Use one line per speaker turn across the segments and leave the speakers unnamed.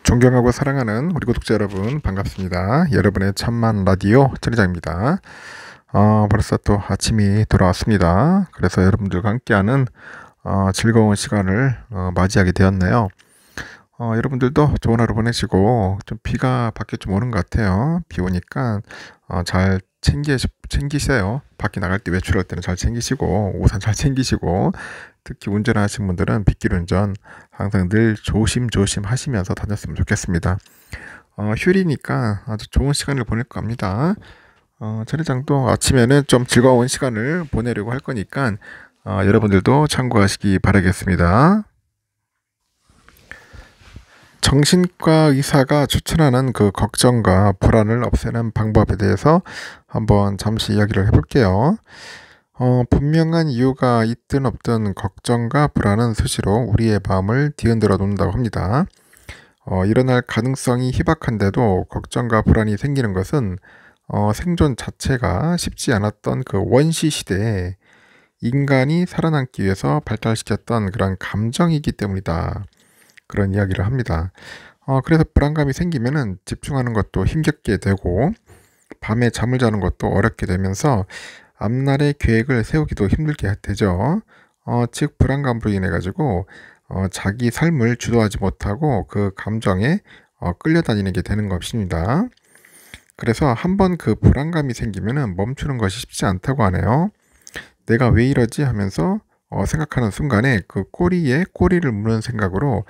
존경하고 사랑하는 우리 구독자 여러분 반갑습니다. 여러분의 참만 라디오 천리장입니다. 벌써 또 아침이 돌아왔습니다. 그래서 여러분들과 함께하는 즐거운 시간을 맞이하게 되었네요. 여러분들도 좋은 하루 보내시고, 좀 비가 밖에 좀 오는 것 같아요. 비 오니까 잘 챙기세요. 밖에 나갈 때 외출할 때는 잘 챙기시고, 우산 잘 챙기시고, 특히 운전하시는 분들은 빗길 운전 항상 늘 조심조심 하시면서 다녔으면 좋겠습니다. 휴일이니까 아주 좋은 시간을 보낼 겁니다. 천리장도 아침에는 좀 즐거운 시간을 보내려고 할 거니까 여러분들도 참고하시기 바라겠습니다. 정신과 의사가 추천하는 그 걱정과 불안을 없애는 방법에 대해서 한번 잠시 이야기를 해볼게요. 분명한 이유가 있든 없든 걱정과 불안은 수시로 우리의 마음을 뒤흔들어 놓는다고 합니다. 일어날 가능성이 희박한데도 걱정과 불안이 생기는 것은 생존 자체가 쉽지 않았던 그 원시 시대에 인간이 살아남기 위해서 발달시켰던 그런 감정이기 때문이다. 그런 이야기를 합니다. 그래서 불안감이 생기면은 집중하는 것도 힘겹게 되고, 밤에 잠을 자는 것도 어렵게 되면서 앞날의 계획을 세우기도 힘들게 되죠. 즉 불안감으로 인해 가지고 자기 삶을 주도하지 못하고 그 감정에 끌려다니는 게 되는 것입니다. 그래서 한번 그 불안감이 생기면은 멈추는 것이 쉽지 않다고 하네요. 내가 왜 이러지 하면서 생각하는 순간에 그 꼬리에 꼬리를 무는 생각으로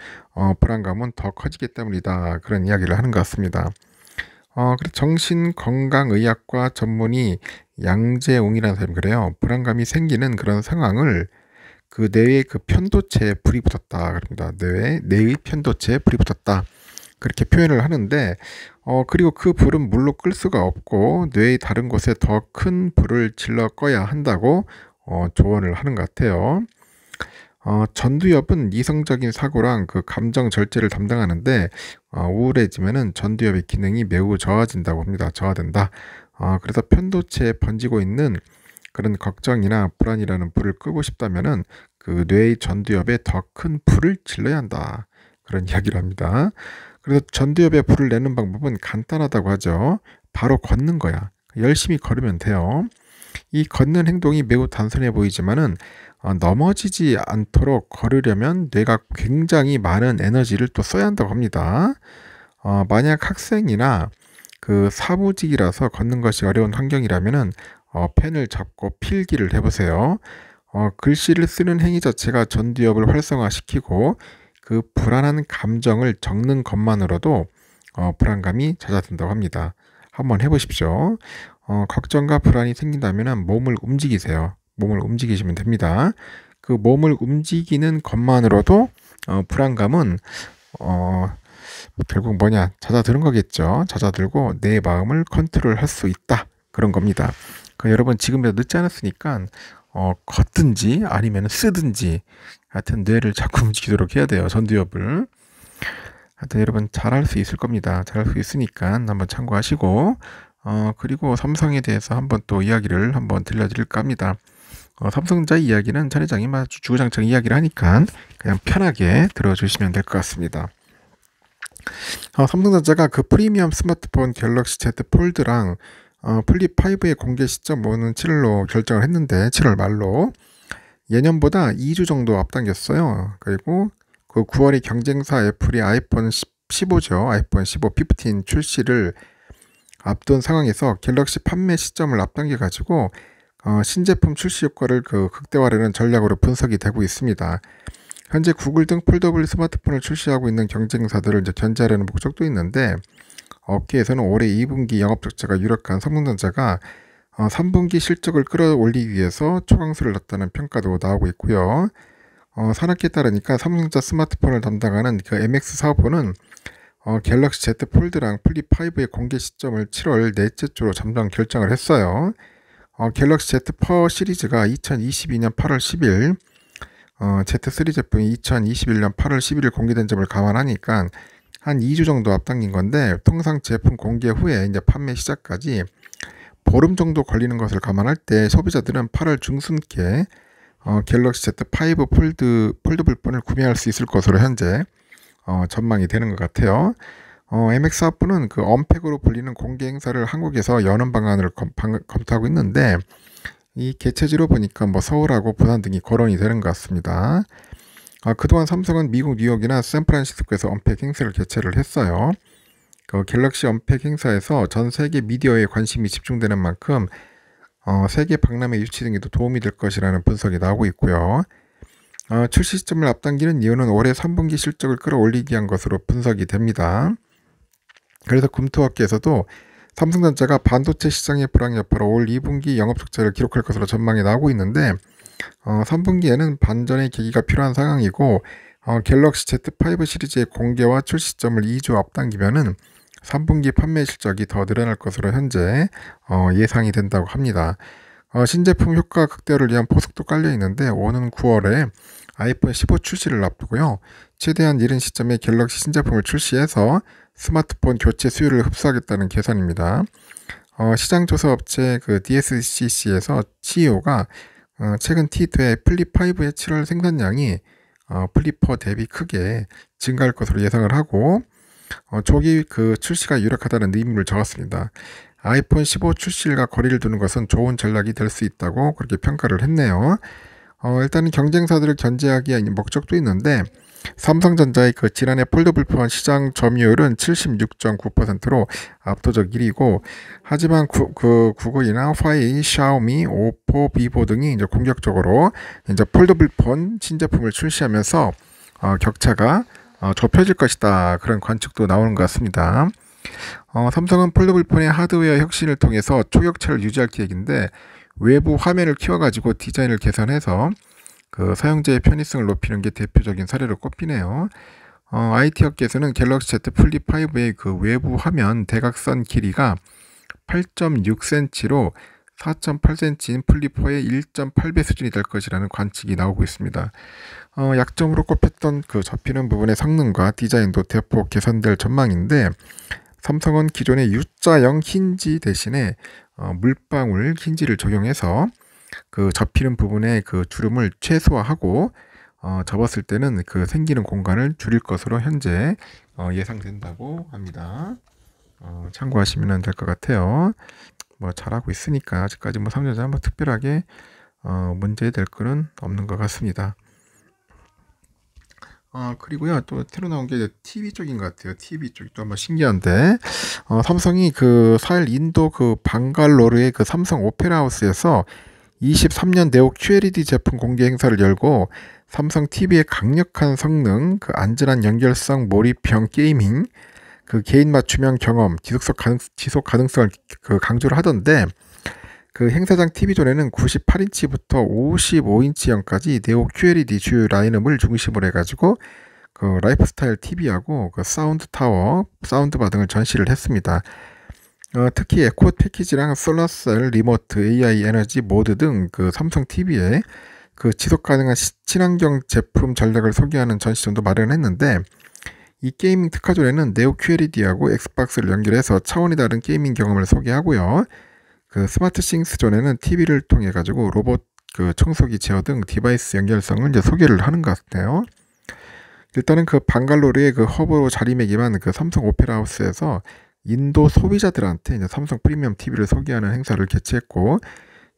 불안감은 더 커지기 때문이다. 그런 이야기를 하는 것 같습니다. 그래서 정신건강의학과 전문의 양재웅이라는 사람이 그래요. 불안감이 생기는 그런 상황을 그 뇌의 그 편도체에 불이 붙었다. 그럽니다. 뇌의 편도체에 불이 붙었다. 그렇게 표현을 하는데, 그리고 그 불은 물로 끌 수가 없고 뇌의 다른 곳에 더 큰 불을 질러 꺼야 한다고 조언을 하는 것 같아요. 전두엽은 이성적인 사고랑 그 감정 절제를 담당하는데, 우울해지면은 전두엽의 기능이 매우 저하진다고 합니다. 저하된다. 그래서 편도체에 번지고 있는 그런 걱정이나 불안이라는 불을 끄고 싶다면은 그 뇌의 전두엽에 더 큰 불을 질러야 한다. 그런 이야기를 합니다. 그래서 전두엽에 불을 내는 방법은 간단하다고 하죠. 바로 걷는 거야. 열심히 걸으면 돼요. 이 걷는 행동이 매우 단순해 보이지만은 넘어지지 않도록 걸으려면 뇌가 굉장히 많은 에너지를 또 써야 한다고 합니다. 만약 학생이나 그 사무직이라서 걷는 것이 어려운 환경이라면은 펜을 잡고 필기를 해보세요. 글씨를 쓰는 행위 자체가 전두엽을 활성화시키고 그 불안한 감정을 적는 것만으로도 불안감이 잦아든다고 합니다. 한번 해보십시오. 걱정과 불안이 생긴다면 몸을 움직이세요. 몸을 움직이시면 됩니다. 그 몸을 움직이는 것만으로도 불안감은 결국 뭐냐, 잦아드는 거겠죠. 잦아들고 내 마음을 컨트롤할 수 있다. 그런 겁니다. 여러분 지금이라도 늦지 않았으니까 걷든지 아니면 쓰든지 하여튼 뇌를 자꾸 움직이도록 해야 돼요. 전두엽을. 하여튼 여러분 잘할 수 있을 겁니다. 잘할 수 있으니까 한번 참고하시고, 그리고 삼성에 대해서 한번 또 이야기를 한번 들려드릴까 합니다. 삼성전자 이야기는 천리장이 아주 주구장창 이야기를 하니까 그냥 편하게 들어주시면 될 것 같습니다. 삼성전자가 그 프리미엄 스마트폰 갤럭시 Z 폴드랑 플립 5의 공개 시점은 7월로 결정을 했는데 7월 말로 예년보다 2주 정도 앞당겼어요. 그리고 그 9월에 경쟁사 애플이 아이폰 15죠. 아이폰 15 15 출시를 앞둔 상황에서 갤럭시 판매 시점을 앞당겨 가지고 신제품 출시 효과를 그 극대화하려는 전략으로 분석이 되고 있습니다. 현재 구글 등 폴더블 스마트폰을 출시하고 있는 경쟁사들을 이제 견제하려는 목적도 있는데, 업계에서는 올해 2분기 영업 적자가 유력한 삼성전자가 3분기 실적을 끌어올리기 위해서 초강수를 놨다는 평가도 나오고 있고요. 산업계에 따르니까 삼성전자 스마트폰을 담당하는 그 MX 사업부는 갤럭시 Z 폴드랑 플립 5의 공개 시점을 7월 넷째 주로 잠정 결정을 했어요. 갤럭시 Z 퍼 시리즈가 2022년 8월 10일, Z3 제품이 2021년 8월 11일 공개된 점을 감안하니까 한 2주 정도 앞당긴 건데, 통상 제품 공개 후에 이제 판매 시작까지 보름 정도 걸리는 것을 감안할 때 소비자들은 8월 중순께 갤럭시 Z5 폴더블 폰을 구매할 수 있을 것으로 현재 전망이 되는 것 같아요. MX하프는 그 언팩으로 불리는 공개 행사를 한국에서 여는 방안을 검토하고 있는데, 이 개최지로 보니까 뭐 서울하고 부산 등이 거론이 되는 것 같습니다. 그동안 삼성은 미국 뉴욕이나 샌프란시스코에서 언팩 행사를 개최를 했어요. 그 갤럭시 언팩 행사에서 전 세계 미디어에 관심이 집중되는 만큼 세계 박람회 유치 등에도 도움이 될 것이라는 분석이 나오고 있고요. 출시 시점을 앞당기는 이유는 올해 3분기 실적을 끌어올리기 위한 것으로 분석이 됩니다. 그래서 금토업계에서도 삼성전자가 반도체 시장의 불황 여파로 올 2분기 영업 적자를 기록할 것으로 전망이 나오고 있는데 3분기에는 반전의 계기가 필요한 상황이고 갤럭시 Z5 시리즈의 공개와 출시 시점을 2주 앞당기면은 3분기 판매 실적이 더 늘어날 것으로 현재 예상이 된다고 합니다. 신제품 효과 극대화를 위한 포석도 깔려 있는데 오는 9월에 아이폰 15 출시를 앞두고요. 최대한 이른 시점에 갤럭시 신제품을 출시해서 스마트폰 교체 수요를 흡수하겠다는 계산입니다. 시장조사 업체 그 DSCC에서 CEO가 최근 T2의 플립5의 7월 생산량이 플립4 대비 크게 증가할 것으로 예상을 하고 조기 그 출시가 유력하다는 의미를 적었습니다. 아이폰 15 출시일과 거리를 두는 것은 좋은 전략이 될 수 있다고 그렇게 평가를 했네요. 일단은 경쟁사들을 견제하기 위한 목적도 있는데 삼성전자의 그 지난해 폴더블폰 시장 점유율은 76.9%로 압도적 1위고 하지만 구글이나 화웨이, 샤오미, 오포, 비보 등이 이제 공격적으로 이제 폴더블폰 신제품을 출시하면서 격차가 좁혀질 것이다. 그런 관측도 나오는 것 같습니다. 삼성은 폴더블폰의 하드웨어 혁신을 통해서 초격차를 유지할 계획인데 외부 화면을 키워가지고 디자인을 개선해서 그 사용자의 편의성을 높이는 게 대표적인 사례로 꼽히네요. IT 업계에서는 갤럭시 Z 플립 5의 그 외부 화면 대각선 길이가 8.6cm로 4.8cm인 플립 4의 1.8배 수준이 될 것이라는 관측이 나오고 있습니다. 약점으로 꼽혔던 그 접히는 부분의 성능과 디자인도 대폭 개선될 전망인데 삼성은 기존의 U자형 힌지 대신에 물방울 힌지를 적용해서 그 접히는 부분의 그 주름을 최소화하고 접었을 때는 그 생기는 공간을 줄일 것으로 현재 예상된다고 합니다. 참고하시면 될 것 같아요. 뭐 잘하고 있으니까 아직까지 뭐 삼성전자 뭐 특별하게 문제될 거는 없는 것 같습니다. 그리고요 또 새로 나온 게 TV 쪽인 것 같아요. TV 쪽이 또 한번 신기한데 삼성이 그 4일 인도 그 방갈로르의 그 삼성 오페라 하우스에서 23년 네오 QLED 제품 공개 행사를 열고 삼성 TV의 강력한 성능, 그 안전한 연결성, 몰입형 게이밍, 그 개인 맞춤형 경험, 지속 가능성을 그 강조를 하던데 그 행사장 TV존에는 98인치부터 55인치형까지 네오 QLED 주요 라인업을 중심으로 해가지고 그 라이프스타일 TV하고 그 사운드 타워, 사운드바 등을 전시를 했습니다. 특히 에코 패키지랑 솔라셀, 리모트, AI 에너지 모드 등 그 삼성 TV에 그 지속 가능한 친환경 제품 전략을 소개하는 전시점도 마련했는데 이 게이밍 특화존에는 네오 QLED하고 엑스박스를 연결해서 차원이 다른 게이밍 경험을 소개하고요. 그 스마트 싱스 존에는 TV를 통해 가지고 로봇 그 청소기 제어 등 디바이스 연결성을 이제 소개를 하는 것 같아요. 일단은 그 방갈로르의 그 허브로 자리매김한 그 삼성 오페라 하우스에서 인도 소비자들한테 이제 삼성 프리미엄 TV를 소개하는 행사를 개최했고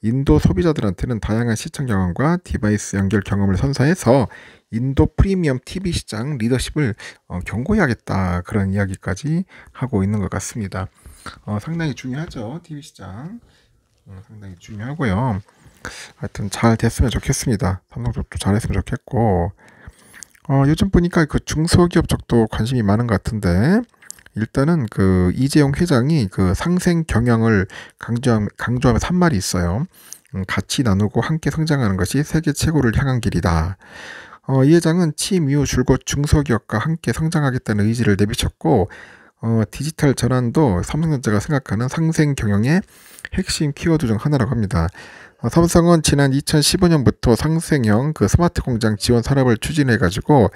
인도 소비자들한테는 다양한 시청 경험과 디바이스 연결 경험을 선사해서 인도 프리미엄 TV 시장 리더십을 경고해야겠다 그런 이야기까지 하고 있는 것 같습니다. 상당히 중요하죠. TV 시장 상당히 중요하고요. 하여튼 잘 됐으면 좋겠습니다. 삼성 쪽도 잘했으면 좋겠고 요즘 보니까 그 중소기업 쪽도 관심이 많은 것 같은데 일단은 그 이재용 회장이 그 상생 경영을 강조하면서 한 말이 있어요. 같이 나누고 함께 성장하는 것이 세계 최고를 향한 길이다. 이 회장은 취임 이후 줄곧 중소기업과 함께 성장하겠다는 의지를 내비쳤고 디지털 전환도 삼성전자가 생각하는 상생 경영의 핵심 키워드 중 하나라고 합니다. 삼성은 지난 2015년부터 상생형 그 스마트 공장 지원 산업을 추진해가지고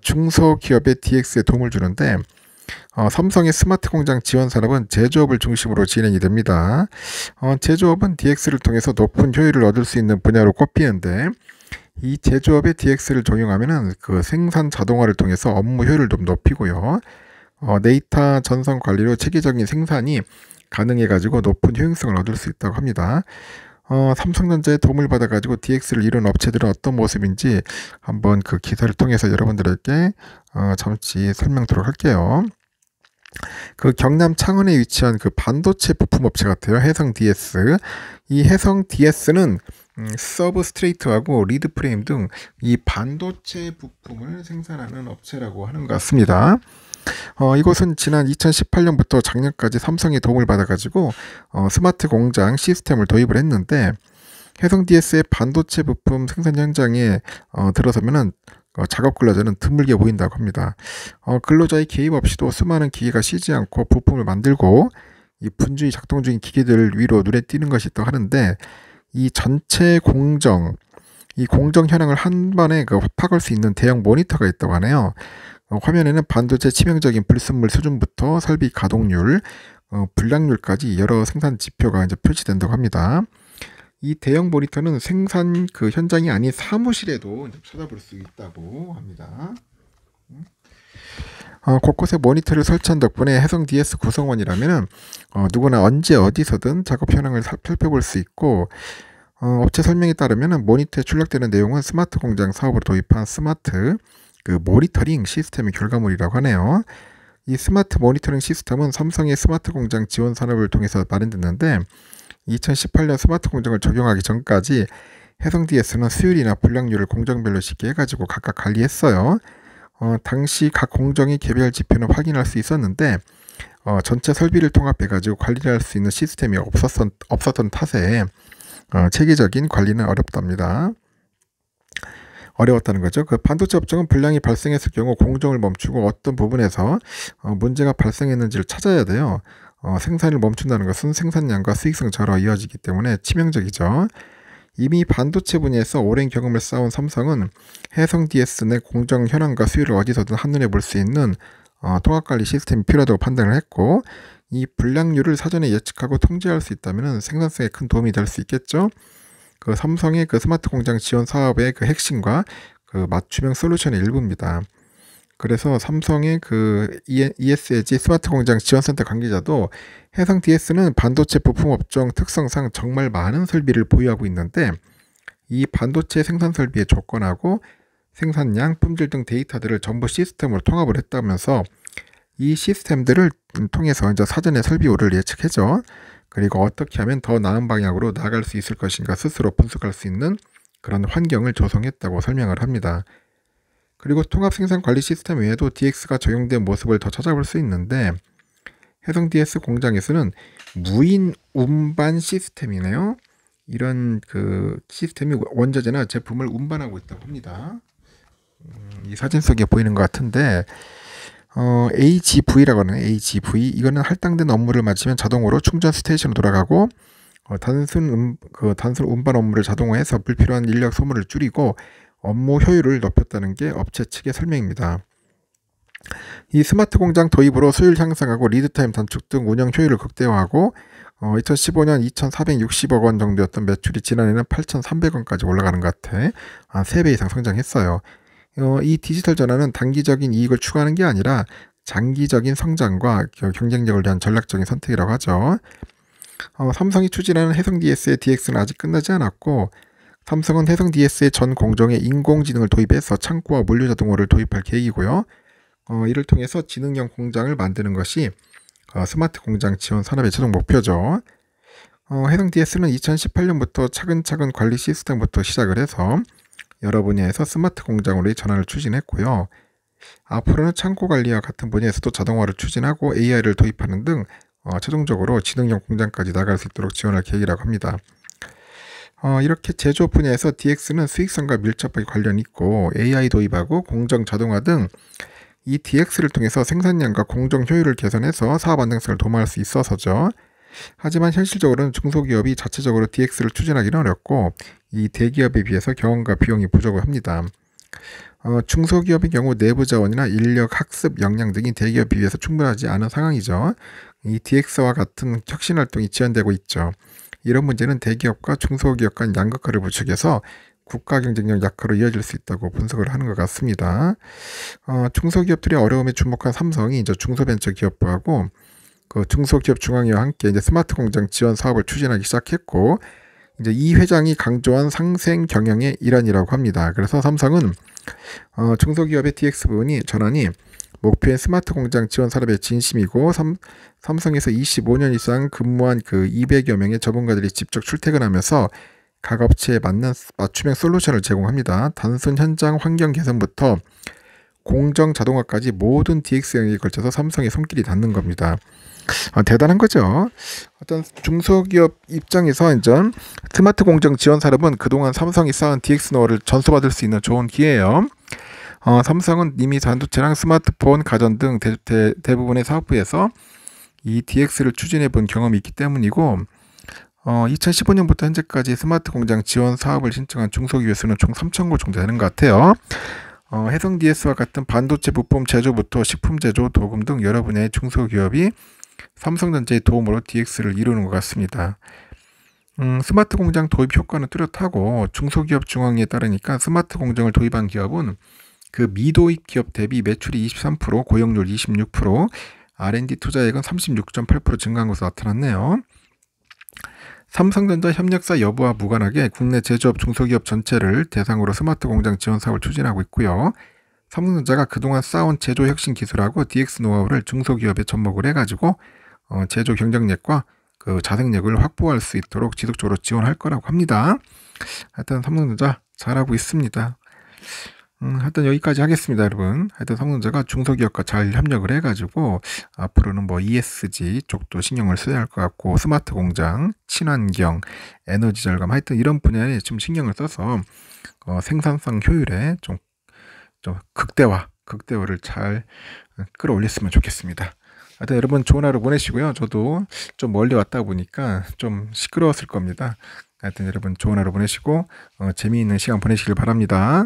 중소기업의 DX에 도움을 주는데 삼성의 스마트 공장 지원 산업은 제조업을 중심으로 진행이 됩니다. 제조업은 DX를 통해서 높은 효율을 얻을 수 있는 분야로 꼽히는데 이 제조업에 DX를 적용하면은 그 생산 자동화를 통해서 업무 효율을 좀 높이고요. 데이터 전선 관리로 체계적인 생산이 가능해가지고 높은 효용성을 얻을 수 있다고 합니다. 삼성전자의 도움을 받아가지고 DX를 이룬 업체들은 어떤 모습인지 한번 그 기사를 통해서 여러분들에게 잠시 설명드리도록 할게요. 그 경남 창원에 위치한 그 반도체 부품 업체 같아요. 해성 DS. 이 해성 DS는 서브스트레이트하고 리드 프레임 등 이 반도체 부품을 생산하는 업체라고 하는 것 같습니다. 이곳은 지난 2018년부터 작년까지 삼성의 도움을 받아가지고 스마트 공장 시스템을 도입을 했는데, 해성 DS의 반도체 부품 생산 현장에 들어서면은 작업 근로자는 드물게 보인다고 합니다. 근로자의 개입 없이도 수많은 기계가 쉬지 않고 부품을 만들고 이 분주히 작동 중인 기계들 위로 눈에 띄는 것이 있다고 하는데, 이 전체 공정, 이 공정 현황을 한 번에 파악할 수 있는 대형 모니터가 있다고 하네요. 화면에는 반도체 치명적인 불순물 수준부터 설비 가동률, 불량률까지 여러 생산 지표가 이제 표시된다고 합니다. 이 대형 모니터는 생산 그 현장이 아닌 사무실에도 찾아볼 수 있다고 합니다. 곳곳에 모니터를 설치한 덕분에 해성 DS 구성원이라면 누구나 언제 어디서든 작업 현황을 살펴볼 수 있고, 업체 설명에 따르면 모니터에 출력되는 내용은 스마트 공장 사업으로 도입한 스마트 그 모니터링 시스템의 결과물이라고 하네요. 이 스마트 모니터링 시스템은 삼성의 스마트 공장 지원 산업을 통해서 마련됐는데, 2018년 스마트 공장을 적용하기 전까지 해성 DS는 수율이나 불량률을 공정별로 쉽게 해가지고 각각 관리했어요. 당시 각 공정의 개별 지표는 확인할 수 있었는데, 전체 설비를 통합해가지고 관리를 할 수 있는 시스템이 없었던 탓에 체계적인 관리는 어려웠다는 거죠. 그 반도체 업종은 불량이 발생했을 경우 공정을 멈추고 어떤 부분에서 문제가 발생했는지를 찾아야 돼요. 생산을 멈춘다는 것은 생산량과 수익성 저하로 이어지기 때문에 치명적이죠. 이미 반도체 분야에서 오랜 경험을 쌓은 삼성은 해성 DS 내 공정 현황과 수율을 어디서든 한눈에 볼 수 있는 통합관리 시스템이 필요하다고 판단을 했고, 이 불량률을 사전에 예측하고 통제할 수 있다면 생산성에 큰 도움이 될 수 있겠죠. 그 삼성의 그 스마트 공장 지원 사업의 그 핵심과 그 맞춤형 솔루션의 일부입니다. 그래서 삼성의 그 ESG 스마트 공장 지원센터 관계자도 해성 DS는 반도체 부품 업종 특성상 정말 많은 설비를 보유하고 있는데, 이 반도체 생산 설비의 조건하고 생산량, 품질 등 데이터들을 전부 시스템으로 통합을 했다면서 이 시스템들을 통해서 이제 사전에 설비오를 예측해줘. 그리고 어떻게 하면 더 나은 방향으로 나아갈 수 있을 것인가 스스로 분석할 수 있는 그런 환경을 조성했다고 설명을 합니다. 그리고 통합생산관리 시스템 외에도 DX가 적용된 모습을 더 찾아볼 수 있는데, 해성 DS 공장에서는 무인 운반 시스템이네요. 이런 그 시스템이 원자재나 제품을 운반하고 있다고 합니다. 이 사진 속에 보이는 것 같은데, AGV라고 하는 AGV, 이거는 할당된 업무를 마치면 자동으로 충전 스테이션으로 돌아가고, 단순 운반 업무를 자동화해서 불필요한 인력 소모를 줄이고 업무 효율을 높였다는 게 업체 측의 설명입니다. 이 스마트 공장 도입으로 수율 향상하고 리드타임 단축 등 운영 효율을 극대화하고 2015년 2,460억 원 정도였던 매출이 지난해는 8,300원까지 올라가는 것 같아 3배 이상 성장했어요. 이 디지털 전환은 단기적인 이익을 추구하는 게 아니라 장기적인 성장과 경쟁력을 위한 전략적인 선택이라고 하죠. 삼성이 추진하는 해성 DS의 DX는 아직 끝나지 않았고, 삼성은 해성 DS의 전 공정에 인공지능을 도입해서 창고와 물류 자동화를 도입할 계획이고요. 이를 통해서 지능형 공장을 만드는 것이 스마트 공장 지원 산업의 최종 목표죠. 해성 DS는 2018년부터 차근차근 관리 시스템부터 시작을 해서 여러 분야에서 스마트 공장으로의 전환을 추진했고요. 앞으로는 창고 관리와 같은 분야에서도 자동화를 추진하고 AI를 도입하는 등 최종적으로 지능형 공장까지 나갈 수 있도록 지원할 계획이라고 합니다. 이렇게 제조업 분야에서 DX는 수익성과 밀접하게 관련이 있고, AI 도입하고 공정 자동화 등 이 DX를 통해서 생산량과 공정 효율을 개선해서 사업 안정성을 도모할 수 있어서죠. 하지만 현실적으로는 중소기업이 자체적으로 DX를 추진하기는 어렵고, 이 대기업에 비해서 경험과 비용이 부족을 합니다. 중소기업의 경우 내부 자원이나 인력, 학습, 역량 등이 대기업에 비해서 충분하지 않은 상황이죠. 이 DX와 같은 혁신활동이 지연되고 있죠. 이런 문제는 대기업과 중소기업 간 양극화를 부추겨서 국가 경쟁력 약화로 이어질 수 있다고 분석을 하는 것 같습니다. 중소기업들이 어려움에 주목한 삼성이 이제 중소벤처기업부하고 그 중소기업 중앙회와 함께 이제 스마트 공장 지원 사업을 추진하기 시작했고, 이제 이 회장이 강조한 상생 경영의 일환이라고 합니다. 그래서 삼성은 중소기업의 DX 부분이 전환이 목표인 스마트 공장 지원 산업의 진심이고, 삼성에서 25년 이상 근무한 그 200여 명의 전문가들이 직접 출퇴근하면서 각 업체에 맞는 맞춤형 솔루션을 제공합니다. 단순 현장 환경 개선부터 공정 자동화까지 모든 DX 영역에 걸쳐서 삼성의 손길이 닿는 겁니다. 대단한 거죠. 어떤 중소기업 입장에서 이제 스마트 공정 지원 산업은 그동안 삼성이 쌓은 DX 노하우를 전수받을 수 있는 좋은 기회예요. 삼성은 이미 반도체랑 스마트폰, 가전 등 대부분의 사업부에서 이 DX를 추진해 본 경험이 있기 때문이고, 2015년부터 현재까지 스마트 공장 지원 사업을 신청한 중소기업 수는 총 3,000곳 정도 되는 것 같아요. 해성 DS와 같은 반도체 부품 제조부터 식품 제조, 도금 등 여러 분야의 중소기업이 삼성전자의 도움으로 DX를 이루는 것 같습니다. 스마트 공장 도입 효과는 뚜렷하고, 중소기업 중앙위에 따르니까 스마트 공장을 도입한 기업은 그 미도입 기업 대비 매출이 23%, 고용률 26%, R&D 투자액은 36.8% 증가한 것으로 나타났네요. 삼성전자 협력사 여부와 무관하게 국내 제조업 중소기업 전체를 대상으로 스마트 공장 지원 사업을 추진하고 있고요. 삼성전자가 그동안 쌓아온 제조 혁신 기술하고 DX 노하우를 중소기업에 접목을 해가지고 제조 경쟁력과 그 자생력을 확보할 수 있도록 지속적으로 지원할 거라고 합니다. 하여튼 삼성전자 잘하고 있습니다. 하여튼 여기까지 하겠습니다, 여러분. 하여튼 삼성전자가 중소기업과 잘 협력을 해가지고 앞으로는 뭐 ESG 쪽도 신경을 써야 할 것 같고, 스마트 공장, 친환경, 에너지 절감, 하여튼 이런 분야에 좀 신경을 써서 생산성 효율에 좀 극대화를 잘 끌어올렸으면 좋겠습니다. 하여튼 여러분 좋은 하루 보내시고요. 저도 좀 멀리 왔다 보니까 좀 시끄러웠을 겁니다. 하여튼 여러분 좋은 하루 보내시고 재미있는 시간 보내시길 바랍니다.